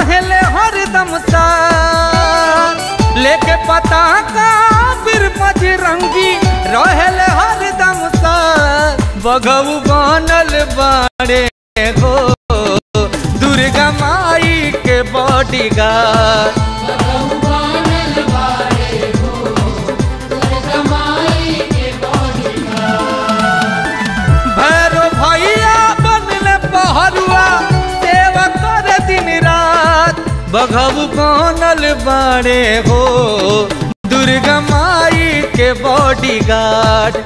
रहेले हरदम साथ लेके पता का फिर बजरंगी रहेले हरदम साथ बघऊ बनल बाड़े हो दुर्गा माई के बॉडीगार्ड भैरो भैया बनले पहरुआ सेवा कर दिन रात बघऊ बनल बाड़े हो दुर्गा माई के बॉडीगार्ड।